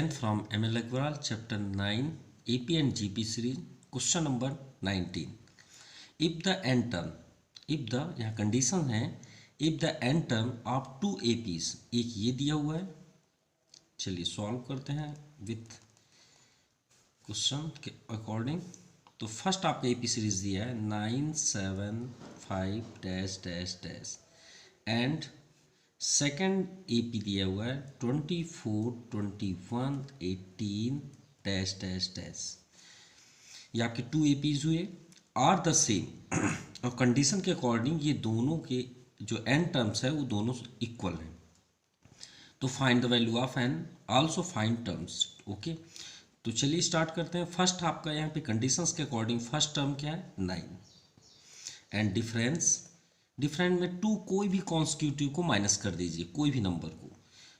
10th from ML Agrawal, chapter 9, AP and GP series, question number 19. If the n term, if the यहाँ condition है, if the n term of two APs, एक ये दिया हुआ है, चलिए solve करते हैं विथ क्वेश्चन के अकॉर्डिंग। तो फर्स्ट आपका AP सीरीज दिया है 9, 7, 5 dash dash dash and second AP दिया हुआ है 24, 21, 18 डैश डैश डैश। ये आपके टू APs हुए, आर द सेम और कंडीशन के अकॉर्डिंग ये दोनों के जो n टर्म्स है वो दोनों इक्वल हैं। तो find the value of n, also find terms. Okay, तो चलिए स्टार्ट करते हैं। फर्स्ट आपका यहाँ पे कंडीशंस के अकॉर्डिंग फर्स्ट टर्म क्या है 9 एंड डिफरेंट में 2 कोई भी कॉन्स्टिट्यूटिव को माइनस कर दीजिए, कोई भी नंबर को,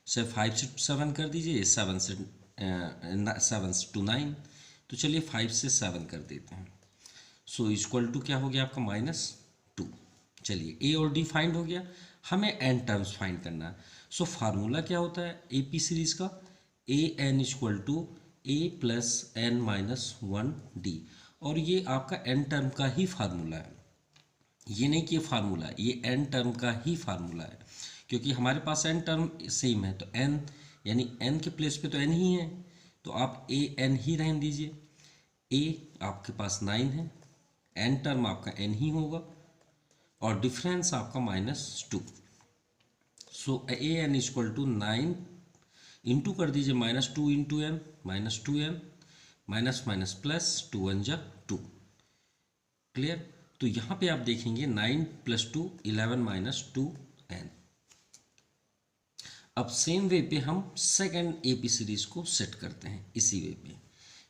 से 5 से 7 कर दीजिए, 7 से 9। तो चलिए 5 से 7 कर देते हैं। सो इक्वल टू क्या हो गया आपका -2। चलिए ए और डी फाइंड हो गया, हमें एन टर्म्स फाइंड करना है। सो फार्मूला क्या होता है AP सीरीज का, a n equal to a plus n minus 1D। और ये आपका एन टर्म का ही फार्मूला है, ये नहीं कि ये फार्मूला है, ये एन टर्म का ही फार्मूला है, क्योंकि हमारे पास एन टर्म सेम है। तो एन यानी एन के प्लेस पे तो एन ही है, तो आप ए एन ही रहने दीजिए। ए आपके पास 9 है, एन टर्म आपका एन ही होगा और डिफरेंस आपका -2। So a n equal to 9 into कर दीजिए -2 into n, -2n minus minus plus 2 1 जा 2। क्लियर। तो यहाँ पे आप देखेंगे 9 + 2 11 - 2n। अब सेम वे पे हम सेकेंड AP सीरीज को सेट करते हैं इसी वे पे।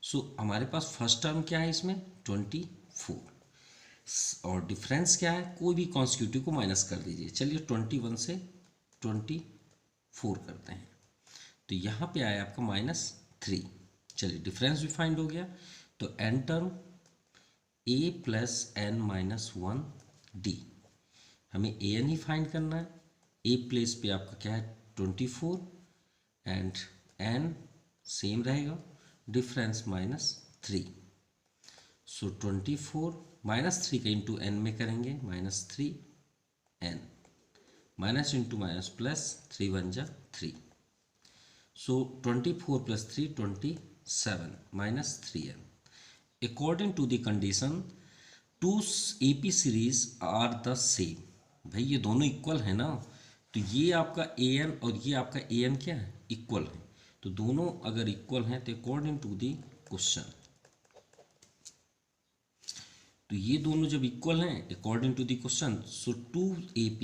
सो हमारे पास फर्स्ट टर्म क्या है इसमें 24 और डिफरेंस क्या है, कोई भी कॉन्स्टिट्यूटिव को माइनस कर दीजिए। चलिए 21 से 24 करते हैं, तो यहाँ पे आया आपका -3। चलिए डिफरेंस भी फाइंड हो गया। तो n term a plus n minus 1D, हमें ए एन ही फाइंड करना है। ए प्लेस पे आपका क्या है 24 एंड एन सेम रहेगा, डिफरेंस -3। सो 24 -3 का इंटू एन में करेंगे -3n, minus into minus plus 3 1 जा 3। सो 24 + 3 27 -3n। According to the condition, two AP series are the same। भाई ये दोनों इक्वल है ना, तो ये आपका AN और ये आपका AN क्या है इक्वल है। तो दोनों अगर इक्वल हैं तो अकॉर्डिंग टू दी क्वेश्चन, तो ये दोनों जब इक्वल हैं according to the question, so two AP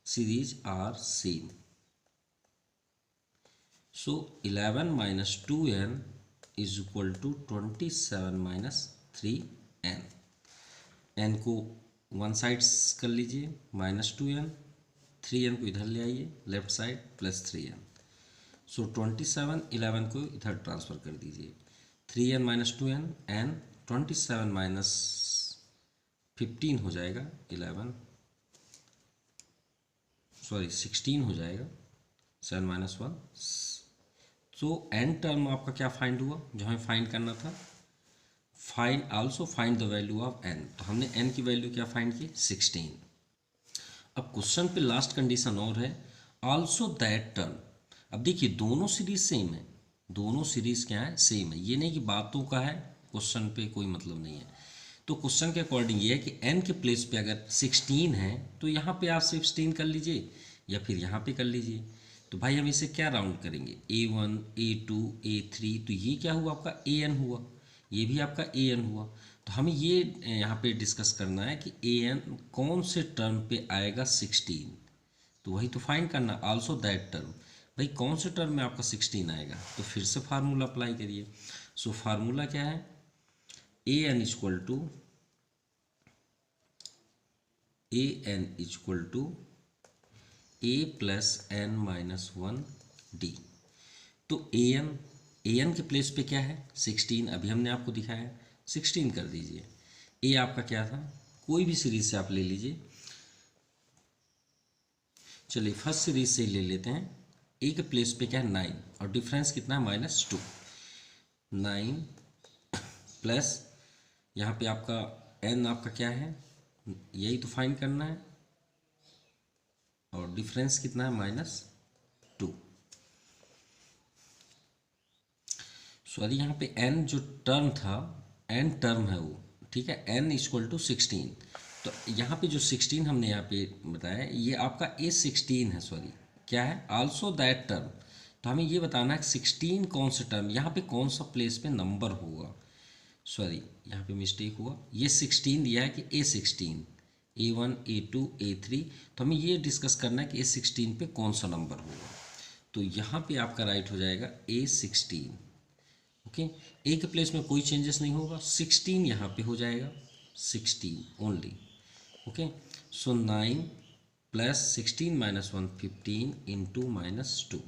series are same। So 11 - 2n is equal to 27 - 3n। n को वन साइड कर लीजिए -2n, 3n को इधर ले आइए लेफ्ट साइड +3n। सो 27 11 को इधर ट्रांसफ़र कर दीजिए, 3n - 2n n 27 - 15 हो जाएगा 16 हो जाएगा 7 - 1। सो एन टर्म आपका क्या फाइंड हुआ जो हमें फाइंड करना था, also find the value of n. तो हमने एन की वैल्यू क्या फाइंड की 16। अब क्वेश्चन पे लास्ट कंडीशन और है, आल्सो दैट टर्म। अब देखिए दोनों सीरीज सेम है, दोनों सीरीज क्या है सेम है, ये नहीं कि बातों का है क्वेश्चन पे कोई मतलब नहीं है। तो क्वेश्चन के अकॉर्डिंग ये है कि एन के प्लेस पे अगर 16 है तो यहाँ पे आप 16 कर लीजिए या फिर यहाँ पे कर लीजिए। तो भाई हम इसे क्या राउंड करेंगे A1 A2 A3, तो ये क्या हुआ आपका AN हुआ, ये भी आपका AN हुआ। तो हमें ये यहाँ पे डिस्कस करना है कि AN कौन से टर्म पे आएगा 16, तो वही तो फाइंड करना आल्सो दैट टर्म। भाई कौन से टर्म में आपका 16 आएगा, तो फिर से फार्मूला अप्लाई करिए। सो फार्मूला क्या है AN equal to A plus n minus 1D। तो AN के प्लेस पे क्या है 16, अभी हमने आपको दिखाया 16 कर दीजिए। A आपका क्या था, कोई भी सीरीज से आप ले लीजिए। चलिए फर्स्ट सीरीज से ले लेते हैं ए के प्लेस पे क्या है 9 और डिफरेंस कितना है -2। 9 प्लस यहाँ पे आपका n आपका क्या है, यही तो फाइंड करना है, और डिफरेंस कितना है -2। सॉरी यहाँ पे n जो टर्म था, n टर्म है वो, ठीक है, n = 16। तो यहाँ पे जो 16 हमने यहाँ पे बताया ये आपका A16 है, सॉरी क्या है, आल्सो दैट टर्म। तो हमें ये बताना है 16 कौन सा टर्म, यहाँ पे कौन सा प्लेस पे नंबर होगा, सॉरी यहाँ पे मिस्टेक हुआ, ये 16 दिया है कि A16, A1 A2 A3, तो हमें ये डिस्कस करना है कि A16 पे कौन सा नंबर होगा। तो यहाँ पे आपका राइट हो जाएगा A16। ओके, ए के प्लेस में कोई चेंजेस नहीं होगा, 16 यहाँ पे हो जाएगा, 16 ओनली। ओके, सो 9 प्लस 16 - 1 15 इंटू -2।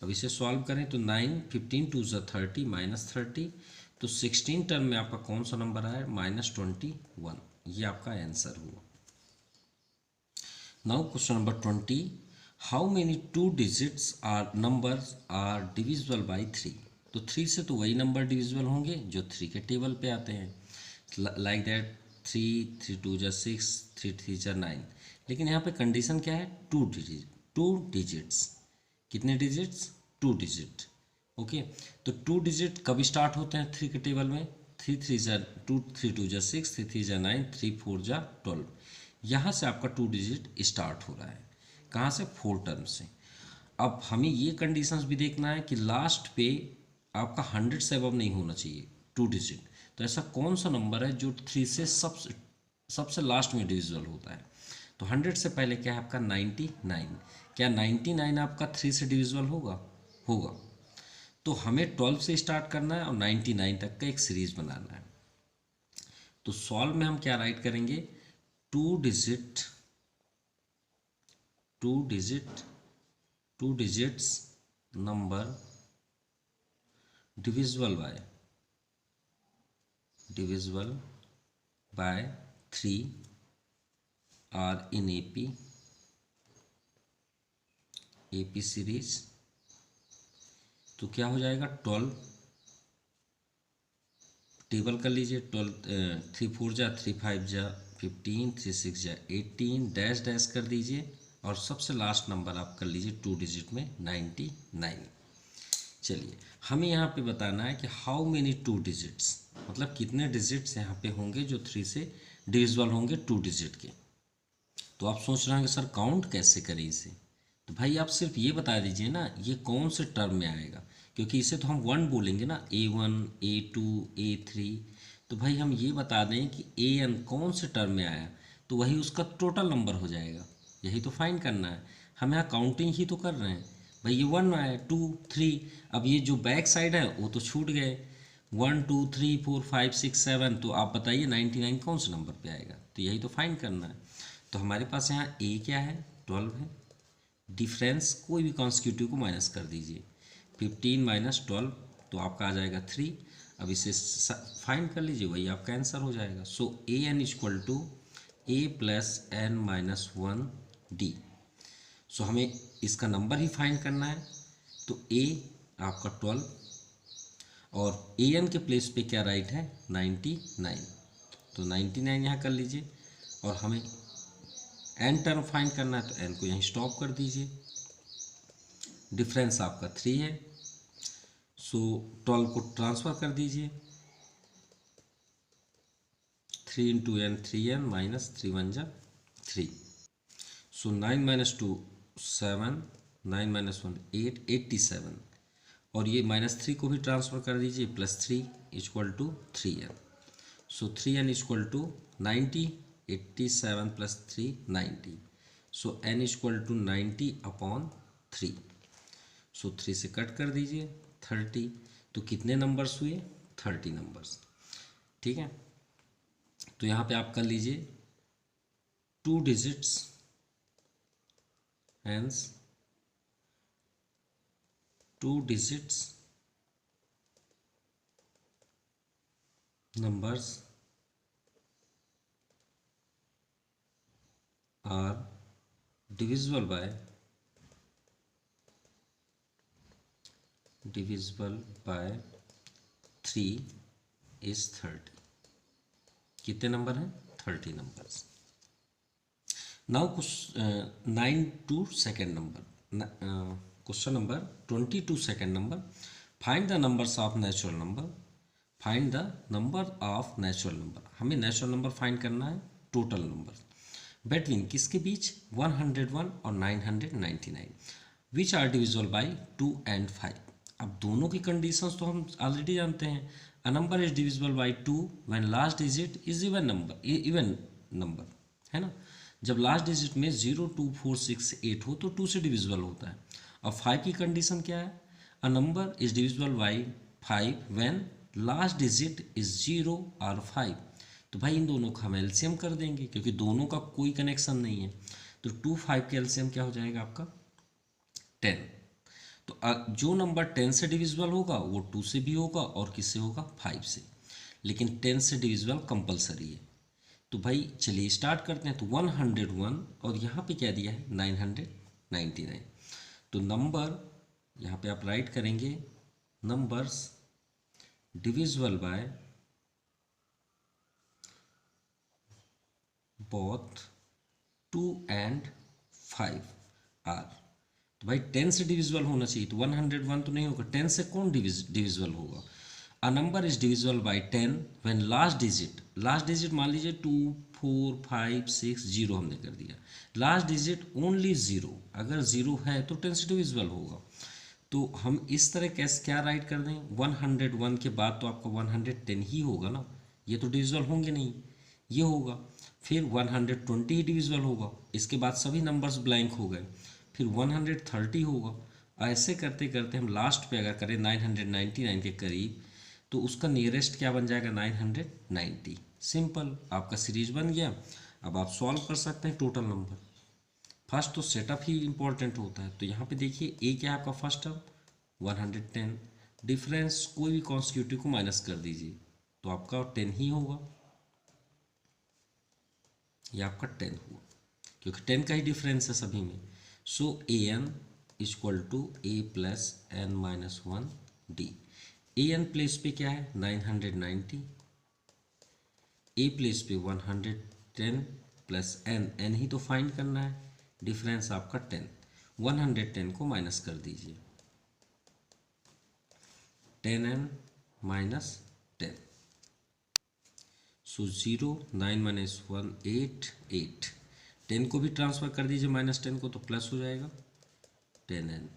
अब इसे सॉल्व करें तो 9 15 2 ज़ा 30 -30, तो 16 टर्म में आपका कौन सा नंबर आया, -21। ये आपका आंसर हुआ। Now question number 20, how many 2 digits are numbers are divisible by 3। तो 3 से तो वही नंबर डिविजिबल होंगे जो 3 के टेबल पे आते हैं, लाइक दैट 3 3 2 ज़ा 6 3 3 ज़ा 9। लेकिन यहाँ पे कंडीशन क्या है, 2 डिजिट्स, कितने डिजिट्स, 2 डिजिट। ओके, तो 2 डिजिट कब स्टार्ट होते हैं 3 के टेबल में, 3 3 ज़ा 2 3 2 ज़ा 6 3 3 ज़ा 9 3 4 ज़ा 12। यहाँ से आपका 2 डिजिट स्टार्ट हो रहा है, कहाँ से, 4 टर्म से। अब हमें ये कंडीशंस भी देखना है कि लास्ट पे आपका 100 से अबव नहीं होना चाहिए 2 डिजिट। तो ऐसा कौन सा नंबर है जो 3 से सबसे लास्ट में डिविजिबल होता है। तो 100 से पहले क्या है आपका 99। क्या 99 आपका 3 से डिविजिबल होगा, होगा। तो हमें 12 से स्टार्ट करना है और 99 तक का एक सीरीज बनाना है। तो सॉल्व में हम क्या राइट करेंगे, 2 digit 2 digits number divisible by 3 are in AP series. तो क्या हो जाएगा, 12 टेबल कर लीजिए, 12 3 4 जा 3 5 जा 15 3 6 जा 18, डैश डैश कर दीजिए और सबसे लास्ट नंबर आप कर लीजिए 2 डिजिट में 99। चलिए हमें यहाँ पे बताना है कि हाउ मेनी 2 डिजिट्स, मतलब कितने डिजिट्स यहाँ पे होंगे जो 3 से डिविजिबल होंगे 2 डिजिट के। तो आप सोच रहे हैं कि सर काउंट कैसे करें इसे, तो भाई आप सिर्फ ये बता दीजिए ना ये कौन से टर्म में आएगा, क्योंकि इसे तो हम 1 बोलेंगे ना, A1 A2 A3। तो भाई हम ये बता दें कि AN कौन से टर्म में आया, तो वही उसका टोटल नंबर हो जाएगा। यही तो फाइंड करना है, हम यहाँ काउंटिंग ही तो कर रहे हैं। भाई ये 1 आया 2 3, अब ये जो बैक साइड है वो तो छूट गए, 1 2 3 4 5 6 7। तो आप बताइए 99 कौन से नंबर पे आएगा, तो यही तो फाइंड करना है। तो हमारे पास यहाँ A क्या है, 12 है, डिफरेंस कोई भी कॉन्स्टिट्यूटिव को माइनस कर दीजिए, 15 - 12 तो आपका आ जाएगा 3। अब इसे फाइंड कर लीजिए, वही आपका आंसर हो जाएगा। सो AN = A + n - 1 D। सो हमें इसका नंबर ही फाइंड करना है। तो A आपका 12 और AN के प्लेस पे क्या राइट है, 99। तो 99 यहाँ कर लीजिए और हमें n टर्म फाइंड करना है, तो n को यहीं स्टॉप कर दीजिए। डिफरेंस आपका 3 है, सो 12 को ट्रांसफ़र कर दीजिए, 3 × n 3n -3 1 जा 3। सो 9 - 2 7, 9 - 1 8 87, और ये -3 को भी ट्रांसफ़र कर दीजिए, +3 = 3n। सो 3n = 90, 87 + 3 90। सो n = 90/3। सो 3 से कट कर दीजिए 30, तो कितने नंबर्स हुए, 30 नंबर्स। ठीक है, तो यहाँ पे आप कर लीजिए 2 digits, hence 2 digits numbers are divisible by divisible by 3 is 30। कितने नंबर हैं? 30 नंबर्स। नाउ कुछ 9 to second number, question number 22 second number. Find the numbers of natural number. Find the number of natural number. हमें natural number find करना है, total number between किसके बीच? 101 और 999 which are divisible by 2 and 5। अब दोनों की conditions तो हम ऑलरेडी जानते हैं। A number is divisible by 2 when last digit is even number, है ना। जब लास्ट डिजिट में 0 2 4 6 8 हो तो 2 से डिविजिबल होता है। और 5 की कंडीशन क्या है? A number is divisible by 5 when last digit is 0 और 5। तो भाई इन दोनों का हम एलसीएम कर देंगे क्योंकि दोनों का कोई कनेक्शन नहीं है। तो 2 5 के एलसीएम क्या हो जाएगा आपका? 10। तो जो नंबर 10 से डिविजिबल होगा वो 2 से भी होगा और किससे होगा? 5 से। लेकिन 10 से डिविजिबल कंपलसरी है। तो भाई चलिए स्टार्ट करते हैं। तो 101 और यहाँ पे क्या दिया है? 999। तो नंबर यहाँ पे आप राइट करेंगे numbers divisible by both 2 and 5 are. तो भाई 10 से डिविजिबल होना चाहिए, तो 101 तो नहीं होगा। 10 से कौन डिविजिबल होगा? A number is divisible by 10 when last digit मान लीजिए 2 4 5 6 0 हमने कर दिया। लास्ट डिजिट ओनली 0, अगर 0 है तो 10 से डिविजिबल होगा। तो हम इस तरह कैसे क्या राइट कर दें? 101 के बाद तो आपका 110 ही होगा ना, ये तो डिविजिबल होंगे नहीं, ये होगा। फिर 120 ही डिविजिबल होगा, इसके बाद सभी नंबर्स ब्लैंक हो गए। फिर 130 होगा। ऐसे करते करते हम लास्ट पे अगर करें 999 के करीब, तो उसका नियरेस्ट क्या बन जाएगा? 990। सिंपल, आपका सीरीज बन गया। अब आप सॉल्व कर सकते हैं टोटल नंबर। फर्स्ट तो सेटअप ही इंपॉर्टेंट होता है। तो यहाँ पे देखिए ए क्या है आपका? फर्स्ट टर्म 110, डिफरेंस कोई भी कॉन्स्टिट्यूटिव को माइनस कर दीजिए तो आपका 10 ही होगा, ये आपका 10 हुआ क्योंकि 10 का ही डिफरेंस है सभी में। So a n equal to a plus n minus 1 d. A n place पे क्या है? 990, ए प्लेस पे 110 प्लस एन, एन ही तो फाइंड करना है, डिफरेंस आपका 10। 110 को माइनस कर दीजिए, 10n माइनस 10। सो 0 9 माइनस 1 8 8। 10 को भी ट्रांसफर कर दीजिए माइनस 10 को, तो प्लस हो जाएगा 10n।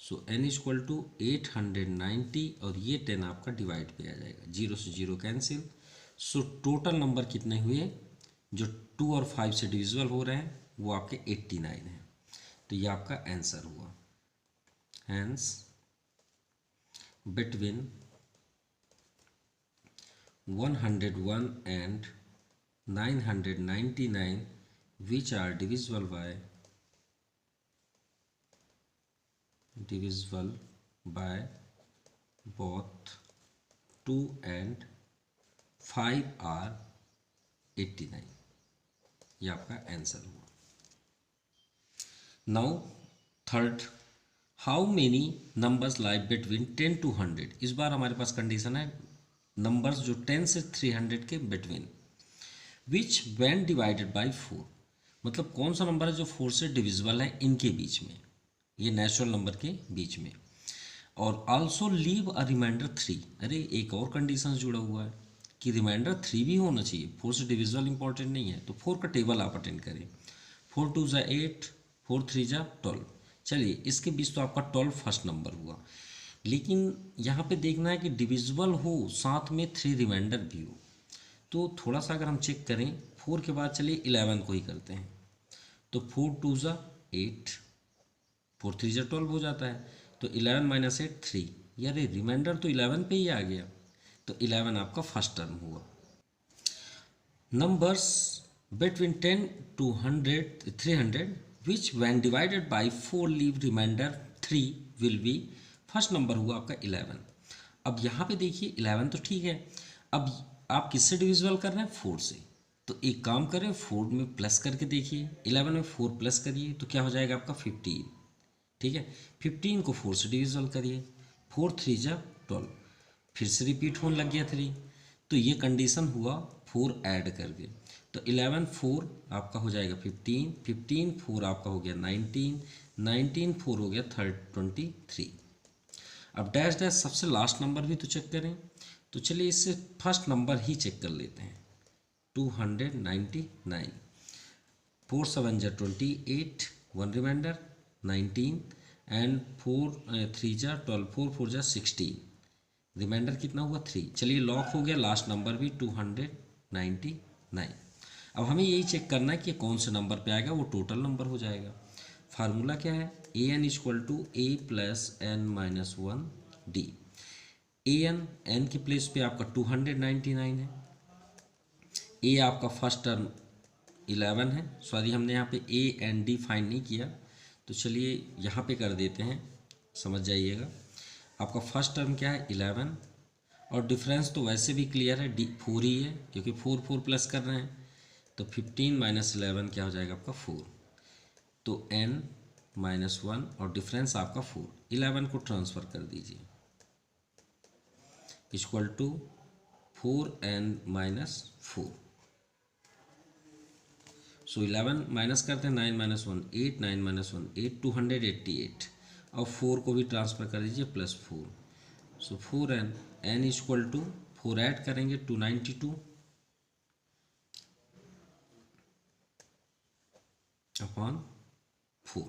So n equal to 890 और ये 10 आपका डिवाइड पे आ जाएगा, 0 से 0 कैंसिल। सो टोटल नंबर कितने हुए जो 2 और 5 से डिविजिबल हो रहे हैं? वो आपके 89 हैं। तो ये आपका आंसर हुआ। Hence between 101 and 999 which are divisible by both 2 and 5 are 89। ये आपका आंसर हुआ। Now third, how many numbers lie between 10 to 100। इस बार हमारे पास कंडीशन है नंबर्स जो 10 से 300 के between, which when divided by 4। मतलब कौन सा नंबर है जो 4 से डिविजिबल है इनके बीच में, ये नेचुरल नंबर के बीच में। और आल्सो लीव अ रिमाइंडर 3। अरे एक और कंडीशन जुड़ा हुआ है कि रिमाइंडर 3 भी होना चाहिए, 4 से डिविजिबल इंपॉर्टेंट नहीं है। तो 4 का टेबल आप अटेंड करें। 4 2 ज़ा 8, 4 3 ज़ा 12। चलिए इसके बीच तो आपका 12 फर्स्ट नंबर हुआ, लेकिन यहाँ पे देखना है कि डिविजिबल हो साथ में 3 रिमाइंडर भी हो। तो थोड़ा सा अगर हम चेक करें 4 के बाद चलिए 11 को ही करते हैं। तो 4 2 ज़ा 8, 4 3 ज़ा 12 हो जाता है। तो 11 माइनस 8 3, यार रिमाइंडर तो 11 पे ही आ गया। तो 11 आपका फर्स्ट टर्म हुआ। Numbers between 10 to 300 which when divided by 4 leave remainder 3 will be. First number हुआ आपका 11। अब यहाँ पे देखिए 11 तो ठीक है, अब आप किससे डिविजिबल कर रहे हैं? 4 से। तो एक काम करें 4 में प्लस करके देखिए, 11 में 4 प्लस करिए तो क्या हो जाएगा आपका 15। ठीक है, 15 को 4 से डिविजिबल करिए 4 3 जा 12, फिर से रिपीट होने लग गया 3, तो ये कंडीशन हुआ 4 ऐड करके। तो 11 4 आपका हो जाएगा 15, 15 4 आपका हो गया 19, 19 4 हो गया 23। अब डैश डैश सबसे लास्ट नंबर भी तो चेक करें, तो चलिए इससे फर्स्ट नंबर ही चेक कर लेते हैं। 299, 4 7 जा 28, 1 रिमाइंडर 19 एंड 4 3 जा 12, 4 4 जा 16, रिमाइंडर कितना हुआ 3। चलिए लॉक हो गया, लास्ट नंबर भी 299। अब हमें यही चेक करना है कि कौन से नंबर पे आएगा, वो टोटल नंबर हो जाएगा। फार्मूला क्या है, a n equal to a plus n minus 1 d. A n की प्लेस पे आपका 299 है, ए आपका फर्स्ट टर्म 11 है, सॉरी हमने यहाँ पे ए एंड डी फाइंड नहीं किया, तो चलिए यहाँ पे कर देते हैं, समझ जाइएगा। आपका फर्स्ट टर्म क्या है 11, और डिफरेंस तो वैसे भी क्लियर है, डी 4 ही है क्योंकि 4 4 प्लस कर रहे हैं, तो 15 माइनस 11 क्या हो जाएगा आपका 4, तो n माइनस 1 और डिफरेंस आपका 4, 11 को ट्रांसफ़र कर दीजिए equal to 4n minus 4। So 11 minus करते हैं, 9 माइनस 1 8, 9 माइनस 1 8, 288, और 4 को भी ट्रांसफ़र कर दीजिए plus 4, so 4n, n equal to 4 add करेंगे 292 अपॉन 4,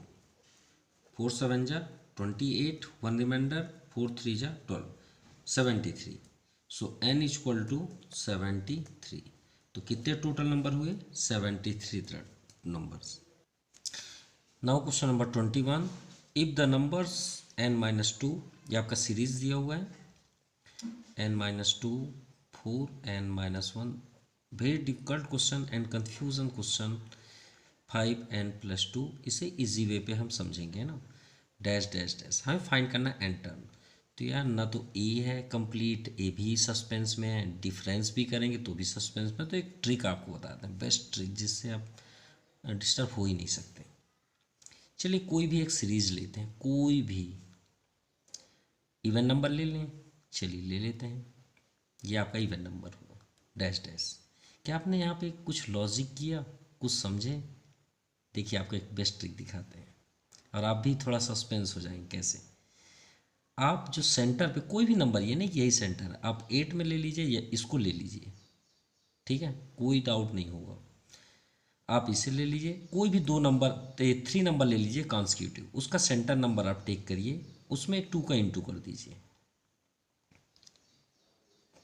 4 7 जा 28, 1 रिमाइंडर, 4 3 जा 12, 73। सो n इक्वल टू 73। तो कितने टोटल नंबर हुए 73 numbers. Now question number 21, if the numbers n minus 2, ये आपका सीरीज दिया हुआ है, n minus 2 4 n minus 1, very difficult question and confusion question, 5n plus 2, इसे इजी वे पे हम समझेंगे ना। डैश डैश डैश हमें फाइंड करना है एन टर्म, तो यार ना तो ए है कंप्लीट, ए भी सस्पेंस में है, डिफरेंस भी करेंगे तो भी सस्पेंस में। तो एक ट्रिक आपको बताते हैं, बेस्ट ट्रिक जिससे आप डिस्टर्ब हो ही नहीं सकते। चलिए कोई भी एक सीरीज लेते हैं, कोई भी इवन नंबर ले लें, चलिए ले लेते हैं, ये आपका इवन नंबर हुआ डैश डैश। क्या आपने यहाँ पे कुछ लॉजिक किया, कुछ समझे? देखिए आपको एक बेस्ट ट्रिक दिखाते हैं और आप भी थोड़ा सस्पेंस हो जाएंगे। कैसे? आप जो सेंटर पे कोई भी नंबर, ये नहीं कि यही सेंटर है, आप 8 में ले लीजिए या इसको ले लीजिए, ठीक है, कोई डाउट नहीं होगा। आप इसे ले लीजिए, कोई भी 2 नंबर 3 नंबर ले लीजिए कॉन्सिक्यूटिव, उसका सेंटर नंबर आप टेक करिए, उसमें 2 का इंटू कर दीजिए,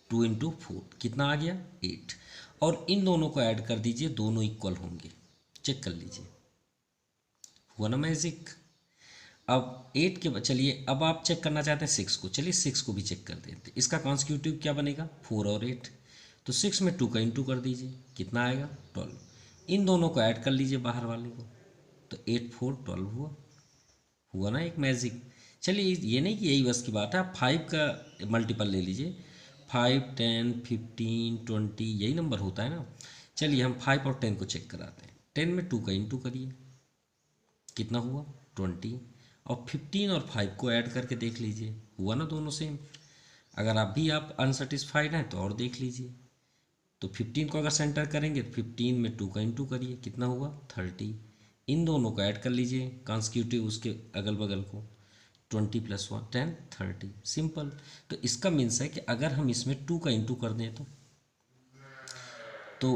2 इंटू 4 कितना आ गया 8, और इन दोनों को ऐड कर दीजिए, दोनों इक्वल होंगे, चेक कर लीजिए, हुआ ना मैजिक। अब 8 के चलिए अब आप चेक करना चाहते हैं 6 को, चलिए 6 को भी चेक कर देते हैं। इसका कॉन्सिक्यूटिव क्या बनेगा 4 और 8, तो 6 में 2 का इंटू कर दीजिए, कितना आएगा 12, इन दोनों को ऐड कर लीजिए बाहर वाले को, तो 8 4 12 हुआ ना एक मैजिक। चलिए ये नहीं कि यही बस की बात है, आप 5 का मल्टीपल ले लीजिए, 5 10 15 20 यही नंबर होता है ना। चलिए हम 5 और 10 को चेक कराते हैं, 10 में 2 का इंटू करिए, कितना हुआ 20, और 15 और 5 को ऐड करके देख लीजिए, हुआ ना दोनों सेम। अगर आप अनसेटिस्फाइड हैं तो और देख लीजिए, तो 15 को अगर सेंटर करेंगे तो 15 में 2 का इंटू करिए, कितना हुआ 30, इन दोनों को ऐड कर लीजिए कॉन्सिक्यूटिव उसके अगल बगल को, 20 प्लस 1 10 30, सिंपल। तो इसका मीन्स है कि अगर हम इसमें 2 का इंटू कर दें तो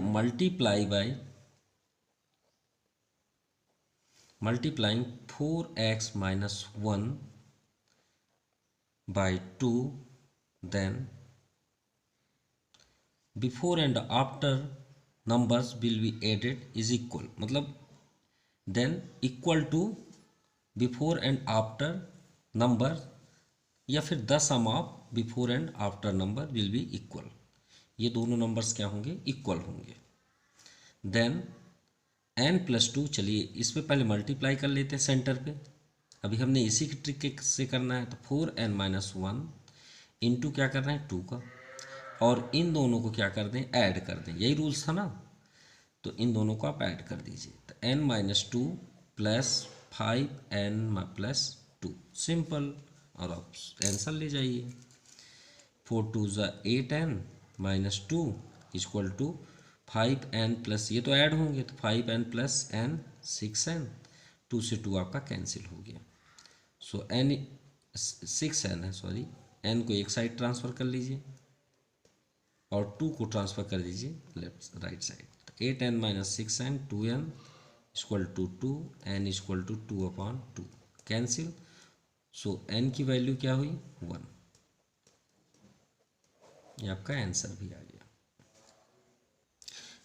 multiplying 4x minus 1 by 2, then before and after numbers will be added is equal, मतलब then equal to before and after number, या फिर the sum of before and after number will be equal, ये दोनों numbers क्या होंगे equal होंगे। Then n plus 2, चलिए इस पर पहले मल्टीप्लाई कर लेते हैं सेंटर पे, अभी हमने इसी की ट्रिक से करना है, तो 4n माइनस 1 इंटू क्या कर रहे हैं 2 का, और इन दोनों को क्या कर दें ऐड कर दें, यही रूल्स था ना, तो इन दोनों को आप ऐड कर दीजिए, तो n minus 2 plus 5n plus 2, simple, और आप आंसर ले जाइए। 4 2 ज़ा 8n minus 2 equal to 5n plus, ये तो ऐड होंगे तो 5n प्लस n 6n, 2 से 2 आपका कैंसिल हो गया। सो n 6n है, सॉरी, n को एक साइड ट्रांसफ़र कर लीजिए और 2 को ट्रांसफ़र कर दीजिए लेफ्ट राइट साइड। तो 8n minus 6n 2n equal to 2, n equal to 2/2 cancel. So n की वैल्यू क्या हुई 1। ये आपका आंसर भी आ गया।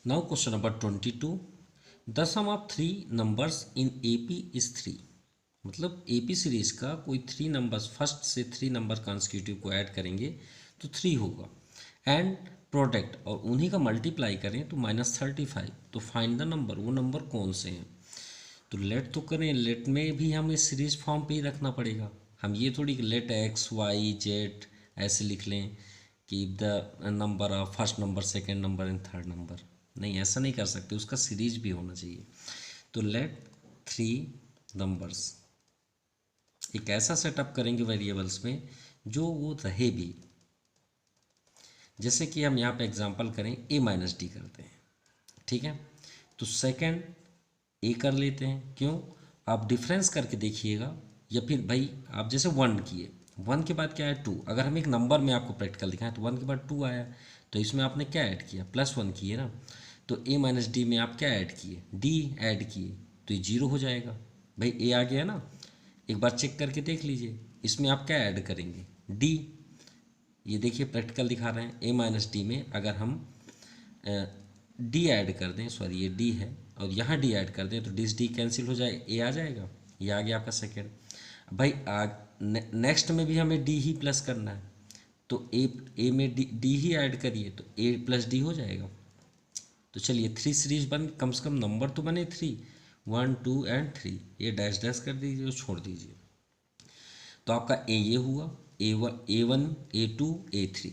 Now question number 22, the sum of 3 numbers in AP is 3। मतलब AP सीरीज का कोई 3 नंबर्स, फर्स्ट से 3 नंबर कॉन्स्टिट्यूटिव को ऐड करेंगे तो 3 होगा, एंड प्रोडक्ट और उन्हीं का मल्टीप्लाई करें तो -35। तो फाइंड द नंबर, वो नंबर कौन से हैं। तो लेट तो करें, लेट में भी हमें सीरीज फॉर्म पे ही रखना पड़ेगा। हम ये थोड़ी कि लेट x y z ऐसे लिख लें कि the number of first number, second number and third number, नहीं ऐसा नहीं कर सकते, उसका सीरीज भी होना चाहिए। तो लेट 3 नंबर्स, एक ऐसा सेटअप करेंगे वेरिएबल्स में जो वो रहे भी। जैसे कि हम यहाँ पे एग्जांपल करें a माइनस डी करते हैं, ठीक है। तो सेकंड a कर लेते हैं, क्यों, आप डिफरेंस करके देखिएगा, या फिर भाई आप जैसे 1 किए, 1 के बाद क्या है 2। अगर हम एक नंबर में आपको प्रैक्टिकल दिखाएं तो 1 के बाद 2 आया, तो इसमें आपने क्या ऐड किया, +1 किए ना। तो a माइनस डी में आप क्या ऐड किए, d ऐड किए, तो ये 0 हो जाएगा। भाई a आ गया ना, एक बार चेक करके देख लीजिए, इसमें आप क्या ऐड करेंगे, d। ये देखिए प्रैक्टिकल दिखा रहे हैं, a माइनस डी में अगर हम d ऐड कर दें, सॉरी ये d है, और यहाँ d ऐड कर दें तो d कैंसिल हो जाए, a आ जाएगा। ये आ गया आपका सेकेंड। भाई नेक्स्ट में भी हमें d ही प्लस करना है, तो a में d ही ऐड करिए तो a प्लस d हो जाएगा। तो चलिए 3 सीरीज बन, कम से कम नंबर तो बने 3, 1 2 एंड 3। ये डैश डैश कर दीजिए और छोड़ दीजिए। तो आपका a ये हुआ, a1 a2 a3।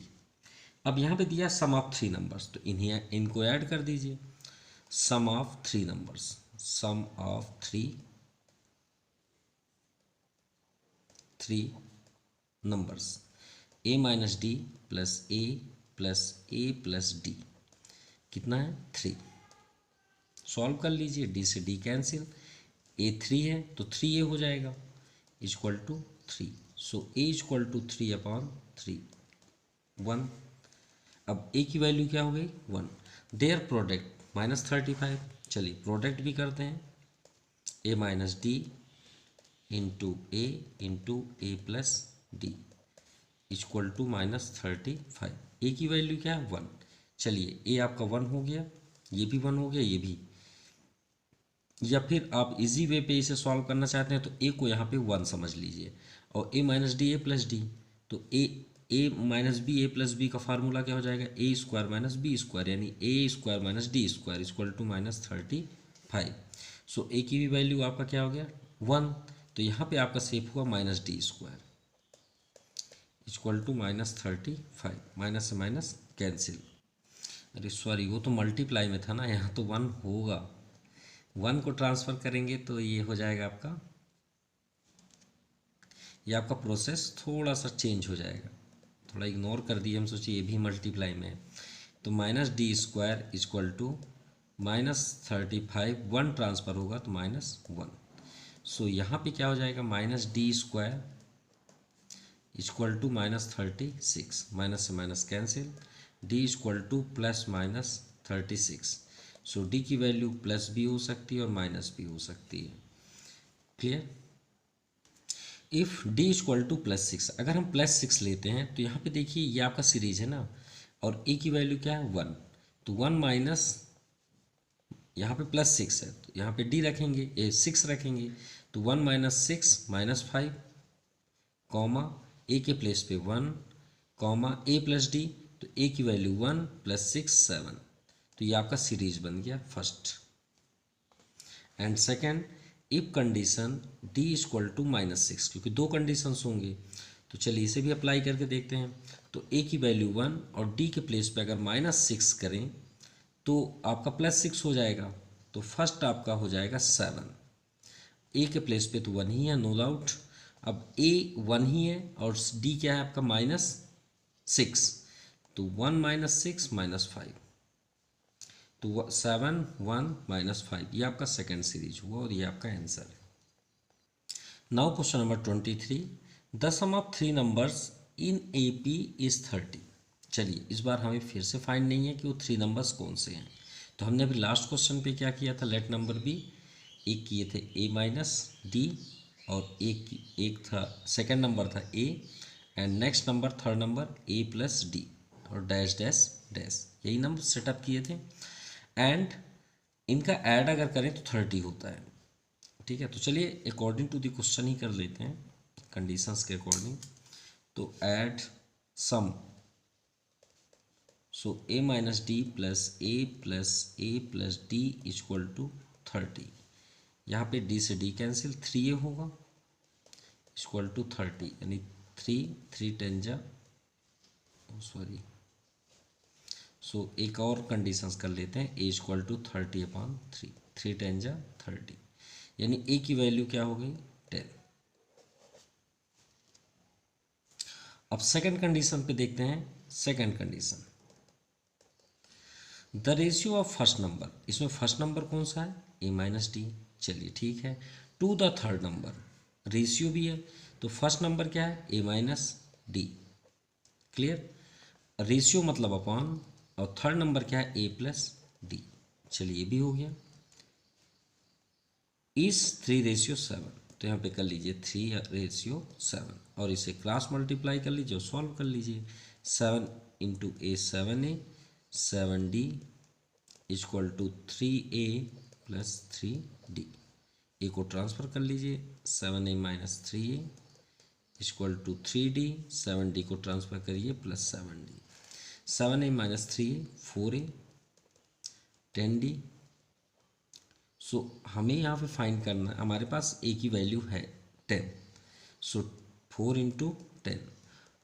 अब यहाँ पे दिया सम ऑफ 3 नंबर्स, तो इनको ऐड कर दीजिए। Sum of 3 numbers, sum of 3 numbers, a minus d plus a plus d कितना है 3। सॉल्व कर लीजिए, d से d कैंसिल, a 3 है तो 3a हो जाएगा equal to 3। So a equal to 3/3 1। अब a की वैल्यू क्या हो गई 1। Their product -35। चलिए प्रोडक्ट भी करते हैं, a minus d into a plus d equal to -35। a की वैल्यू क्या है 1। चलिए a आपका 1 हो गया, ये भी 1 हो गया, ये भी। या फिर आप इजी वे पे इसे सॉल्व करना चाहते हैं तो a को यहाँ पे 1 समझ लीजिए, और a minus d a plus d, तो a minus b a plus b का फार्मूला क्या हो जाएगा, a square minus b square, यानी a square minus d square equal to -35। So a की भी वैल्यू आपका क्या हो गया 1। तो यहाँ पे आपका सेफ हुआ minus d square equal to -35। Minus से माइनस कैंसिल, अरे सॉरी वो तो मल्टीप्लाई में था ना, यहाँ तो 1 होगा। 1 को ट्रांसफ़र करेंगे तो ये हो जाएगा आपका, ये आपका प्रोसेस थोड़ा सा चेंज हो जाएगा, थोड़ा इग्नोर कर दिए, हम सोचिए ये भी मल्टीप्लाई में है। तो -d square equal to -35, 1 transfer होगा तो -1। सो यहाँ पे क्या हो जाएगा -d square equal to -36, minus से minus cancel, d equal to +-36। So d की वैल्यू प्लस भी हो सकती है और माइनस भी हो सकती है। Clear. If d equal to +6, अगर हम +6 लेते हैं तो यहाँ पे देखिए ये आपका सीरीज है ना, और a की वैल्यू क्या है 1। तो 1 माइनस, यहाँ पे +6 है तो यहाँ पे d रखेंगे, 6 रखेंगे, तो 1 माइनस 6 -5, कॉमा a के प्लेस पे 1, कॉमा a प्लस डी, तो a की वैल्यू 1 + 6 7। तो ये आपका सीरीज बन गया first. And second, if condition d equal to -6, क्योंकि 2 कंडीशंस होंगे, तो चलिए इसे भी अप्लाई करके देखते हैं। तो a की वैल्यू 1 और d के प्लेस पे अगर -6 करें तो आपका +6 हो जाएगा, तो फर्स्ट आपका हो जाएगा 7। a के प्लेस पे तो 1 ही है नो डाउट, अब a 1 ही है और d क्या है आपका -6, तो 1 - 6 -5, तो 7 1 -5, ये आपका सेकेंड सीरीज हुआ और ये आपका आंसर है। Now question number 23, the sum of 3 numbers in AP is 30। चलिए इस बार हमें फिर से फाइंड नहीं है कि वो 3 नंबर्स कौन से हैं। तो हमने अभी लास्ट क्वेश्चन पे क्या किया था, लेट नंबर बी, एक किए थे a - d और एक था सेकेंड नंबर था a and next number third number a + d और डैश डैश डैश, यही नंबर सेटअप किए थे एंड इनका ऐड अगर करें तो 30 होता है। ठीक है, तो चलिए अकॉर्डिंग टू द क्वेश्चन ही कर लेते हैं, कंडीशंस के अकॉर्डिंग। तो add sum, so a - d + a + d = 30। यहाँ पे d से d कैंसिल, 3a होगा = 30, यानी 3 10 जा, सॉरी, सो एक और कंडीशंस कर लेते हैं, a = 30/3, 3 10 जा 30, यानी a की वैल्यू क्या हो गई 10। अब सेकंड कंडीशन पे देखते हैं। Second condition, the ratio of first number, इसमें फर्स्ट नंबर कौन सा है a - d, चलिए ठीक है, to the third number, ratio भी है, तो फर्स्ट नंबर क्या है a - d, क्लियर, रेशियो मतलब अपॉन, और थर्ड नंबर क्या है a + d, चलिए ये भी हो गया। इस 3:7, तो यहाँ पे कर लीजिए 3:7 और इसे क्रॉस मल्टीप्लाई कर लीजिए और सॉल्व कर लीजिए। 7 × a 7a, 7d = 3a + 3d, a को ट्रांसफ़र कर लीजिए, 7a - 3a = 3d, 7d को ट्रांसफ़र करिए +7d, 7a - 3a 4a, 10d। सो हमें यहाँ पे फाइंड करना है, हमारे पास a की वैल्यू है 10, सो 4 × 10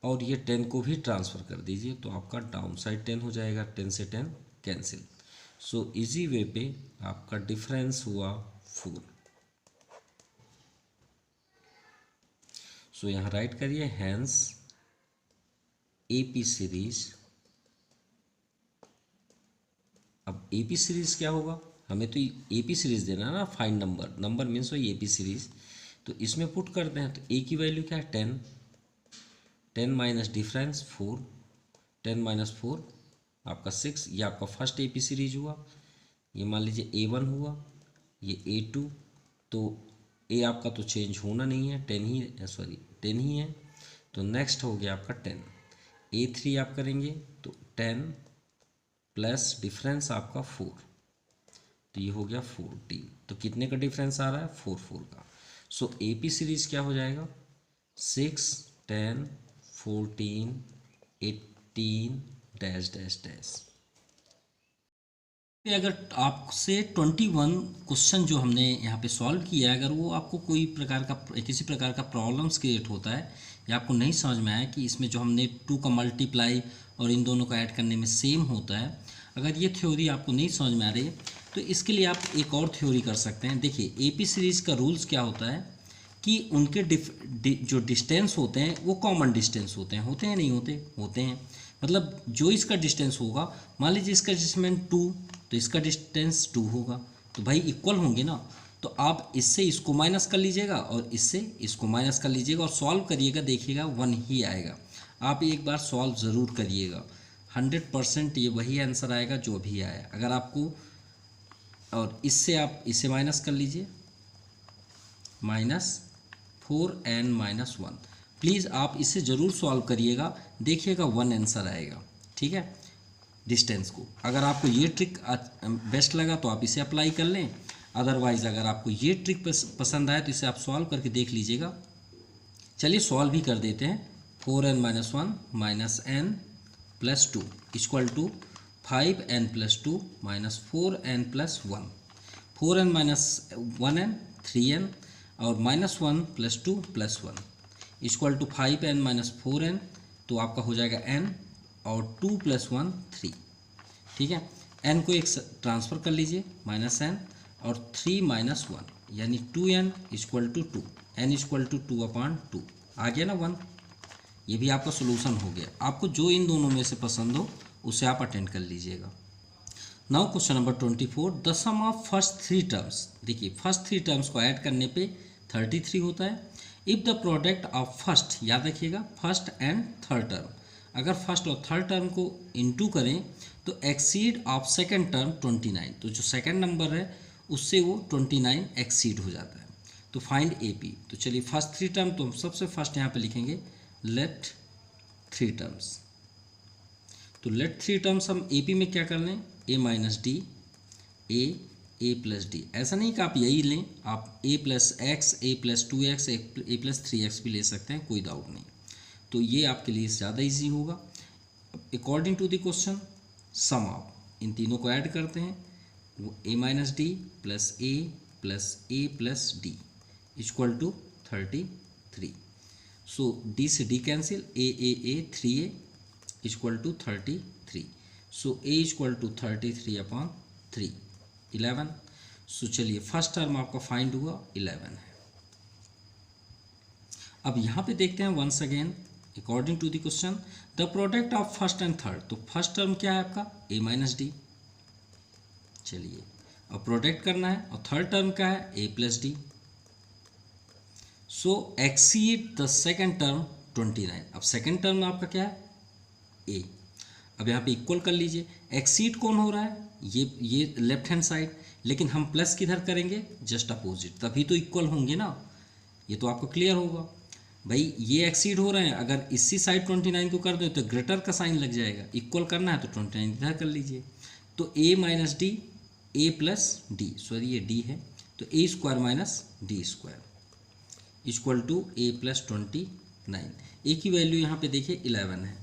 और ये 10 को भी ट्रांसफ़र कर दीजिए, तो आपका डाउन साइड 10 हो जाएगा, 10 से 10 कैंसिल, सो इजी वे पे आपका डिफरेंस हुआ 4। सो यहाँ राइट करिए, हैंस AP सीरीज। अब AP सीरीज क्या होगा, हमें तो AP सीरीज देना है ना, फाइंड नंबर, नंबर मीन्स वही AP सीरीज, तो इसमें पुट करते हैं। तो a की वैल्यू क्या है 10, 10 माइनस डिफरेंस 4, 10 - 4 आपका 6, ये आपका फर्स्ट AP सीरीज हुआ। ये मान लीजिए A1 हुआ, ये A2, तो a आपका तो चेंज होना नहीं है, 10 ही, सॉरी 10 ही है, तो नेक्स्ट हो गया आपका 10। A3 आप करेंगे तो 10 प्लस डिफरेंस आपका 4, तो ये हो गया 14। तो कितने का डिफरेंस आ रहा है 4 का। सो AP सीरीज क्या हो जाएगा 6 10 14 18 डैश डैश डैश। अगर आपसे 21 क्वेश्चन जो हमने यहाँ पे सॉल्व किया है, अगर वो आपको कोई प्रकार का, किसी प्रकार का प्रॉब्लम्स क्रिएट होता है या आपको नहीं समझ में आया कि इसमें जो हमने 2 का मल्टीप्लाई और इन दोनों का ऐड करने में सेम होता है, अगर ये थ्योरी आपको नहीं समझ में आ रही है तो इसके लिए आप एक और थ्योरी कर सकते हैं। देखिए AP सीरीज़ का रूल्स क्या होता है कि उनके जो डिस्टेंस होते हैं वो कॉमन डिस्टेंस होते हैं नहीं होते, होते हैं। मतलब जो इसका डिस्टेंस होगा, मान लीजिए इसका डिस्टेंस 2, तो इसका डिस्टेंस 2 होगा, तो भाई इक्वल होंगे ना। तो आप इससे इसको माइनस कर लीजिएगा और इससे इसको माइनस कर लीजिएगा और सॉल्व करिएगा, देखिएगा 1 ही आएगा। आप एक बार सॉल्व ज़रूर करिएगा, 100% ये वही आंसर आएगा जो भी आया। अगर आपको, और इससे आप इसे माइनस कर लीजिए, -4n - 1, प्लीज़ आप इसे ज़रूर सॉल्व करिएगा, देखिएगा 1 आंसर आएगा। ठीक है, डिस्टेंस को, अगर आपको ये ट्रिक बेस्ट लगा तो आप इसे अप्लाई कर लें, अदरवाइज़ अगर आपको ये ट्रिक पसंद आए तो इसे आप सॉल्व करके देख लीजिएगा। चलिए सॉल्व भी कर देते हैं। 4n - 1 - n + 2 = 5n + 2 - 4n + 1, 4n - 1n 3n और -1 + 2 + 1 = 5n - 4n, तो आपका हो जाएगा n और 2 + 1 3। ठीक है, n को एक ट्रांसफ़र कर लीजिए -n और 3 - 1, यानी 2n equal to 2, n equal to 2/2 आ गया ना 1। ये भी आपका सोल्यूशन हो गया। आपको जो इन दोनों में से पसंद हो उसे आप अटेंड कर लीजिएगा। Now question number 24, the sum of first 3 terms. देखिए फर्स्ट 3 टर्म्स को ऐड करने पे 33 होता है। If the product of first, याद रखिएगा फर्स्ट एंड थर्ड टर्म, अगर फर्स्ट और थर्ड टर्म को इनटू करें तो एक्सीड ऑफ सेकेंड टर्म 29, तो जो सेकेंड नंबर है उससे वो 29 एक्सीड हो जाता है। तो फाइंड ए पी। तो चलिए फर्स्ट 3 टर्म तो हम सबसे फर्स्ट यहाँ पे लिखेंगे लेट 3 टर्म्स। तो लेट 3 टर्म्स हम ए पी में क्या कर लें, ए minus d, a plus D. ऐसा नहीं कि आप यही लें, आप ए प्लस एक्स, ए प्लस 2x, ए प्लस 3x भी ले सकते हैं, कोई डाउट नहीं। तो ये आपके लिए ज़्यादा इजी होगा। According to the question sum of, इन तीनों को ऐड करते हैं, वो a minus d plus a plus d equal to 33। So d से d cancel, a 3a equal to 33। So a equal to 33/3 11। So चलिए फर्स्ट टर्म आपका find हुआ 11 है। अब यहाँ पे देखते हैं once again according to the question the product of first and third. तो फर्स्ट टर्म क्या है आपका ए माइनस डी। चलिए अब प्रोडक्ट करना है, और थर्ड टर्म क्या है a plus d. So exceed the second term 29। अब सेकेंड टर्म आपका क्या है ए। अब यहाँ पे इक्वल कर लीजिए, एक्सीड कौन हो रहा है, ये लेफ्ट हैंड साइड, लेकिन हम प्लस किधर करेंगे जस्ट अपोजिट, तभी तो इक्वल होंगे ना। ये तो आपको क्लियर होगा भाई, ये एक्सीड हो रहे हैं, अगर इसी साइड 29 को कर दो तो ग्रेटर का साइन लग जाएगा। इक्वल करना है तो 29 इधर कर लीजिए। तो a minus d, a plus d, sorry ये डी है, तो a square minus d square equal to a plus 29। A की वैल्यू यहाँ पे देखिए 11 है,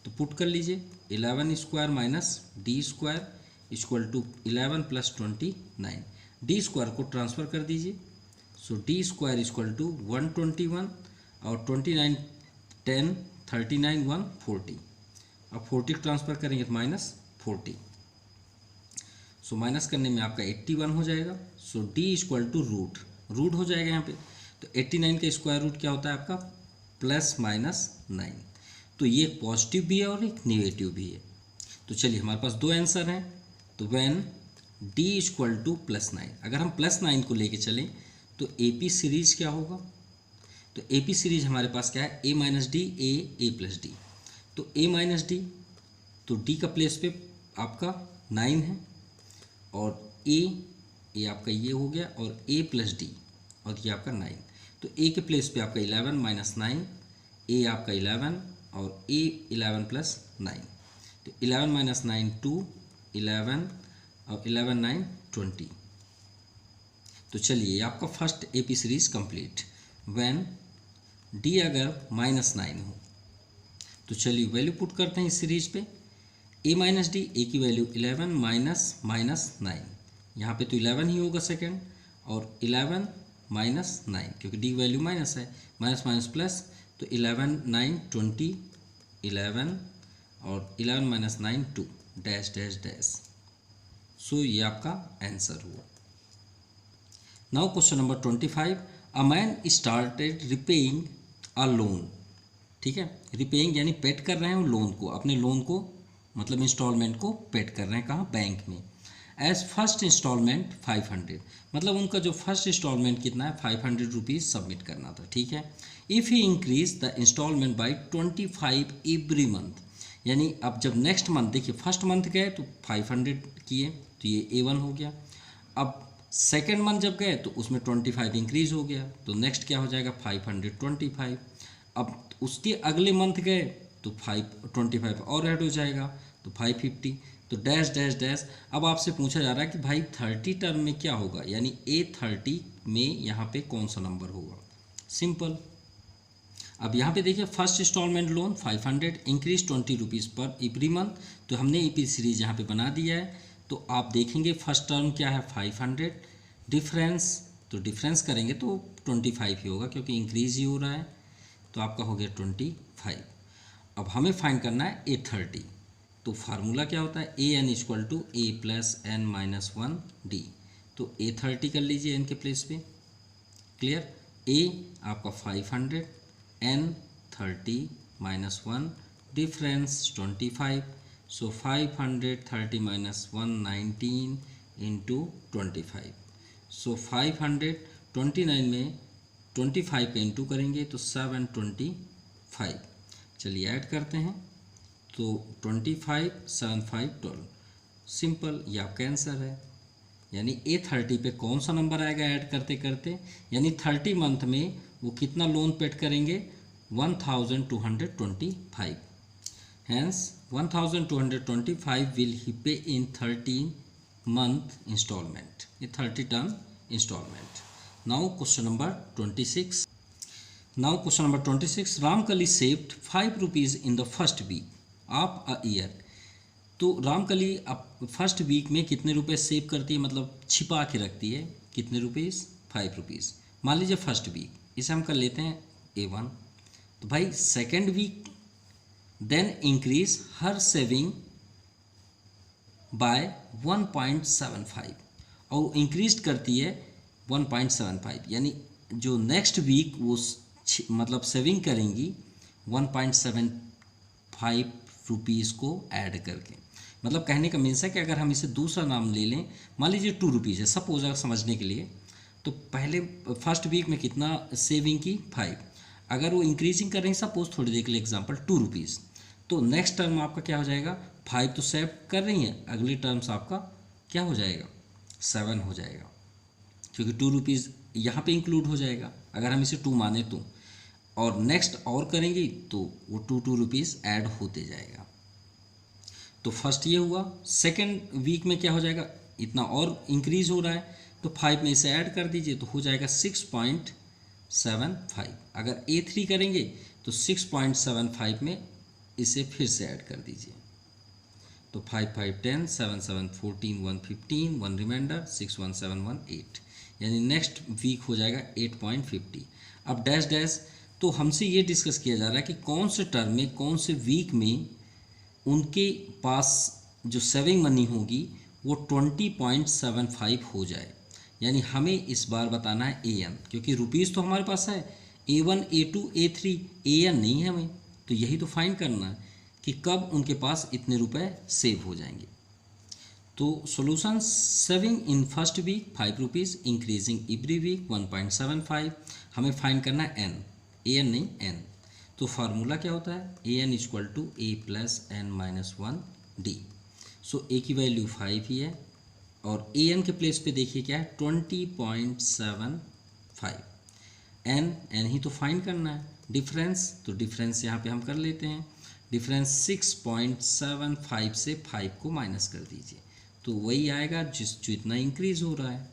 तो पुट कर लीजिए 11 square minus d square equal to 11 plus 29। D square को ट्रांसफ़र कर दीजिए। So d square equal to 121 और 29 10 39 1 40। अब 40 ट्रांसफ़र करेंगे तो माइनस 40। सो माइनस करने में आपका 81 हो जाएगा। सो डी इक्वल टू रूट हो जाएगा यहाँ पे। तो 89 का स्क्वायर रूट क्या होता है आपका प्लस माइनस 9। तो ये एक पॉजिटिव भी है और एक नेगेटिव भी है। तो चलिए हमारे पास दो आंसर हैं। तो when D equal two plus 9, अगर हम प्लस 9 को लेके चलें तो ए पी सीरीज क्या होगा। तो ए पी सीरीज हमारे पास क्या है ए minus d, a plus d. तो ए माइनस डी, तो डी का प्लेस पे आपका 9 है, और ए आपका ये हो गया, और ए प्लस डी, और ये आपका 9। तो ए के प्लेस पे आपका 11 माइनस 9, ए आपका 11 और ए 11 प्लस 9। तो 11 माइनस 9 2, 11 और 11 9 20। तो चलिए आपका first A P series complete. When D अगर माइनस 9 हो तो चलिए वैल्यू पुट करते हैं इस सीरीज पे। ए माइनस डी, ए की वैल्यू 11 माइनस माइनस 9, यहाँ पे तो 11 ही होगा सेकेंड, और 11 माइनस 9 क्योंकि डी वैल्यू माइनस है, माइनस माइनस प्लस, तो 11 9 20 11 और 11 माइनस 9 2 डैश डैश डैश। सो ये आपका आंसर हुआ। Now question number 25, a man started repaying a loan. ठीक है, रिपेइंग यानी पेड कर रहे हैं वो लोन को, अपने लोन को मतलब इंस्टॉलमेंट को पेड कर रहे हैं, कहाँ बैंक में। एज फर्स्ट इंस्टॉलमेंट 500, मतलब उनका जो फर्स्ट इंस्टॉलमेंट कितना है 500 रुपीज़ सबमिट करना था। ठीक है, if he increase the instalment by 25 every month, यानी अब जब नेक्स्ट मंथ, देखिए फर्स्ट मंथ गए तो 500 किए तो ये A1 हो गया। अब सेकेंड मंथ जब गए तो उसमें 25 इंक्रीज़ हो गया, तो नेक्स्ट क्या हो जाएगा 525। अब उसके अगले मंथ गए तो 525 और ऐड हो जाएगा तो 550, तो डैश डैश डैश। अब आपसे पूछा जा रहा है कि भाई 30 टर्म में क्या होगा, यानी A30 में यहाँ पे कौन सा नंबर होगा। सिंपल, अब यहाँ पे देखिए first instalment loan 500 increase 20 rupees पर एवरी मंथ, तो हमने EP सीरीज यहाँ पे बना दिया है। तो आप देखेंगे फर्स्ट टर्म क्या है 500, डिफरेंस, तो डिफरेंस करेंगे तो 25 ही होगा क्योंकि इंक्रीज ही हो रहा है, तो आपका हो गया 25। अब हमें फाइंड करना है A30, तो फार्मूला क्या होता है AN equal to A plus N minus 1 D। तो A30 कर लीजिए n के प्लेस पे। क्लियर। A आपका 500, n 30 माइनस 1, डिफरेंस 25, सो 530 माइनस 119 इंटू 25, सो 529 में 25 का इंटू करेंगे तो 725। चलिए ऐड करते हैं, तो 25 7 5 12, सिंपल, ये आपका आंसर है। यानी A30 पे कौन सा नंबर आएगा ऐड करते करते, यानी 30 मंथ में वो कितना लोन पेड करेंगे, 1225। हैंस 1225 विल ही पे इन 30 मंथ इंस्टॉलमेंट, ये 30 term instalment. Now question number 26। Now question number 26, Ramkali saved 5 rupees in the first week of a year. तो रामकली अब फर्स्ट वीक में कितने रुपए सेव करती है, मतलब छिपा के रखती है, कितने रुपीज़, 5 रुपीज़। मान लीजिए फर्स्ट वीक, इसे हम कर लेते हैं A1। तो भाई second week then increase her saving by 1.75, और इंक्रीज करती है 1.75, यानी जो नेक्स्ट वीक वो मतलब सेविंग करेंगी 1.75 रुपीज़ को ऐड करके। मतलब कहने का मीन्स है कि अगर हम इसे दूसरा नाम ले लें, मान लीजिए 2 रुपीज़ है सपोज, अगर समझने के लिए, तो पहले फर्स्ट वीक में कितना सेविंग की, 5। अगर वो इंक्रीजिंग कर रही हैं सपोज, थोड़ी देर के लिए एग्जांपल 2 रुपीज़, तो नेक्स्ट टर्म आपका क्या हो जाएगा, 5 तो सेव कर रही हैं, अगले टर्म्स आपका क्या हो जाएगा, 7 हो जाएगा, क्योंकि 2 रुपीज़ यहाँ पे इंक्लूड हो जाएगा अगर हम इसे 2 माने तो, और नेक्स्ट और करेंगी तो वो 2 रुपीज़ ऐड होते जाएगा। तो फर्स्ट ये हुआ, सेकेंड वीक में क्या हो जाएगा, इतना और इंक्रीज हो रहा है, तो 5 में इसे ऐड कर दीजिए तो हो जाएगा 6.75। अगर A3 करेंगे तो 6.75 में इसे फिर से ऐड कर दीजिए, तो 5 5 10, 7 7 14, 1 15, 1 रिमाइंडर, 6 1 7 1 8, यानी नेक्स्ट वीक हो जाएगा 8.50। अब डैश डैश, तो हमसे ये डिस्कस किया जा रहा है कि कौन से टर्म में, कौन से वीक में उनके पास जो सेविंग मनी होगी वो 20.75 हो जाए। यानी हमें इस बार बताना है AN, क्योंकि रुपीज़ तो हमारे पास है, A1 A2 A3, AN नहीं है हमें, तो यही तो फाइंड करना है कि कब उनके पास इतने रुपए सेव हो जाएंगे। तो solution, saving in first week 5 rupees, increasing every week 1.75, हमें फाइंड करना है N, AN नहीं N। तो फार्मूला क्या होता है, AN equal to A plus N minus 1D। So A की वैल्यू 5 ही है, और AN के प्लेस पे देखिए क्या है, 20.75, N ही तो फाइंड करना है। डिफरेंस, तो डिफरेंस यहाँ पे हम कर लेते हैं, डिफरेंस 6.75 से 5 को माइनस कर दीजिए, तो वही आएगा जो इतना इंक्रीज हो रहा है,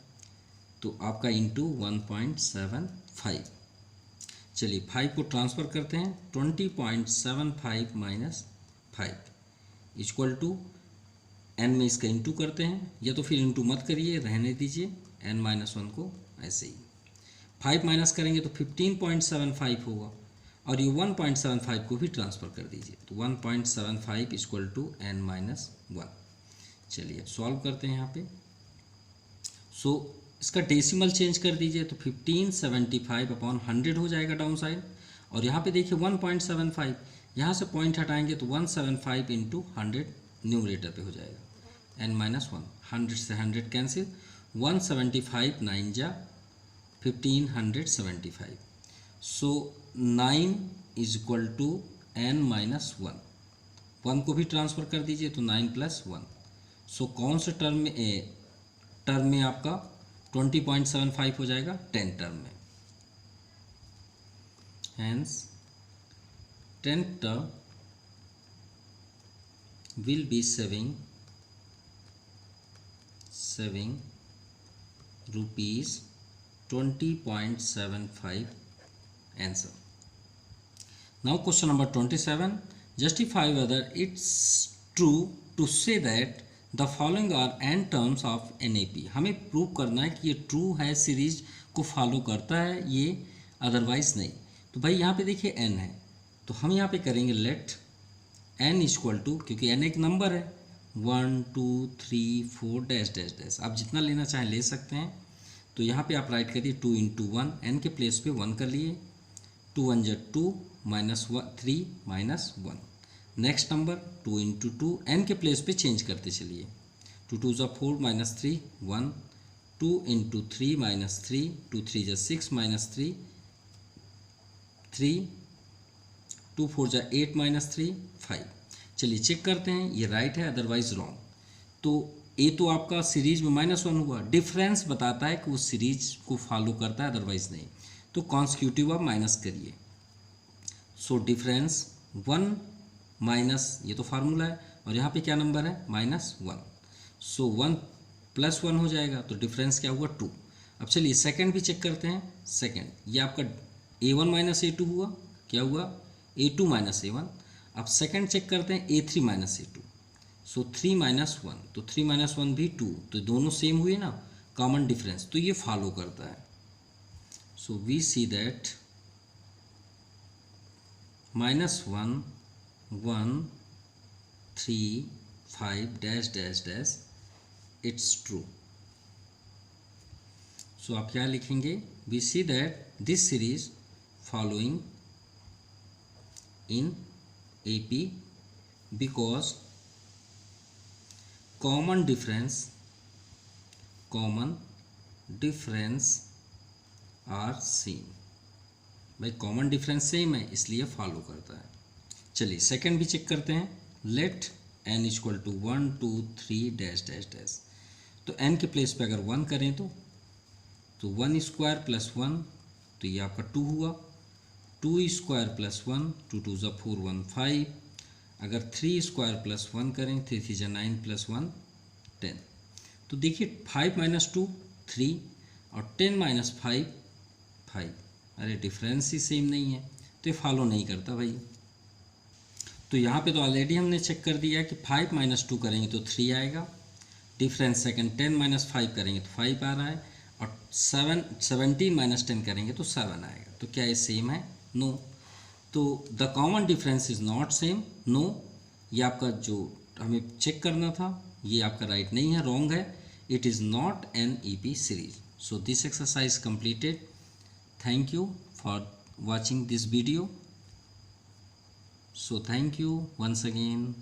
तो आपका इंटू 1.75। चलिए 5 को ट्रांसफ़र करते हैं, 20.75 माइनस 5 इक्वल टू n में इसका इंटू करते हैं, या तो फिर इंटू मत करिए, रहने दीजिए n माइनस 1 को ऐसे ही। 5 माइनस करेंगे तो 15.75 होगा, और ये 1.75 को भी ट्रांसफ़र कर दीजिए, तो 1.75 इक्वल टू n माइनस 1। चलिए सॉल्व करते हैं यहाँ पे। सो इसका डेसिमल चेंज कर दीजिए, तो 1575 अपॉन 100 हो जाएगा डाउन साइड, और यहाँ पे देखिए 1.75, यहाँ से पॉइंट हटाएंगे तो 175 इंटू 100 न्यूमरेटर पे हो जाएगा, n माइनस 1, 100 से 100 कैंसिल, 175 9 जा 1575, so 9 is equal to n minus 1, 1 को भी ट्रांसफ़र कर दीजिए तो 9 प्लस 1। सो कौन से टर्म में आपका 20.75 हो जाएगा, 10 टर्म में, hence 10 term will be saving rupees 20.75 answer. Now question number 27, justify whether it's true to say that the following are n terms of NAP। हमें प्रूव करना है कि ये ट्रू है, सीरीज को फॉलो करता है ये, अदरवाइज नहीं। तो भाई यहाँ पे देखिए n है, तो हम यहाँ पे करेंगे लेट n इक्वल टू, क्योंकि n एक नंबर है, 1 2 3 4 डैश डैश डैश, आप जितना लेना चाहें ले सकते हैं। तो यहाँ पे आप राइट करिए 2 इंटू 1, एन के प्लेस पे 1 कर लिए, 2 1 जा 2 minus 3 minus 1। Next number 2 into 2, n के प्लेस पे चेंज करते चलिए, 2 2 जा 4 माइनस 3 1, 2 इंटू 3 माइनस 3, 2 3 जा 6 माइनस 3 3, 2 4 जा 8 माइनस 3 5। चलिए चेक करते हैं, ये राइट है अदरवाइज रॉन्ग। तो ए तो आपका सीरीज में -1 हुआ, डिफरेंस बताता है कि वो सीरीज को फॉलो करता है अदरवाइज नहीं। तो कॉन्सिक्यूटिव आप माइनस करिए। सो डिफरेंस 1 माइनस, ये तो फार्मूला है, और यहाँ पे क्या नंबर है -1। सो 1 + 1 हो जाएगा, तो डिफरेंस क्या हुआ 2। अब चलिए सेकंड भी चेक करते हैं। सेकंड ये आपका a1 माइनस a2 हुआ, क्या हुआ a2 माइनस a1। अब सेकंड चेक करते हैं a3 माइनस a2। सो 3 माइनस 1, तो 3 माइनस 1 भी 2, तो दोनों सेम हुए ना, कॉमन डिफरेंस, तो ये फॉलो करता है। So we see that -1 1 3 5 dash dash dash it's true. So आप क्या लिखेंगे, we see that this series following in AP because common difference are same. भाई कॉमन डिफरेंस सेम है इसलिए फॉलो करता है। चलिए सेकंड भी चेक करते हैं। Let n equal to 1 2 3 dash dash dash. तो n के प्लेस पे अगर 1 करें तो 1 स्क्वायर प्लस 1, तो ये आपका 2 हुआ, 2 स्क्वायर प्लस 1, 2 2 जा 4 1 5। अगर 3 स्क्वायर प्लस 1 करें, 3 3 जा 9 प्लस 1 10। तो देखिए 5 माइनस 2 3 और 10 माइनस 5 5। अरे डिफरेंस ही सेम नहीं है, तो ये फॉलो नहीं करता भाई। तो यहाँ पे तो ऑलरेडी हमने चेक कर दिया कि 5 माइनस 2 करेंगे तो 3 आएगा, डिफरेंस सेकंड 10 माइनस 5 करेंगे तो 5 आ रहा है, और 17 माइनस 10 करेंगे तो 7 आएगा। तो क्या ये सेम है? नो। तो the common difference is not same, no. ये आपका जो हमें चेक करना था ये आपका राइट नहीं है, रॉन्ग है। It is not an EP series. So this exercise completed. Thank you for watching this video. So thank you once again.